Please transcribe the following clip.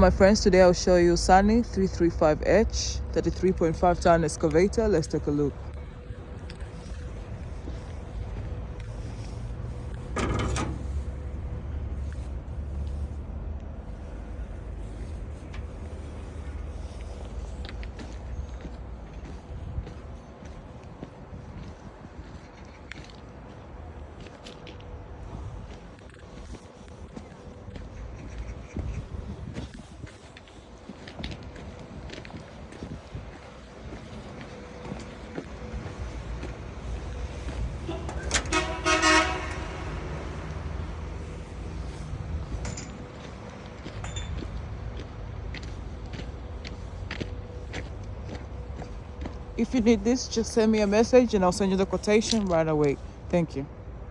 My friends, today I'll show you Sany 335H 33.5 ton excavator. Let's take a look. If you need this, just send me a message and I'll send you the quotation right away. Thank you.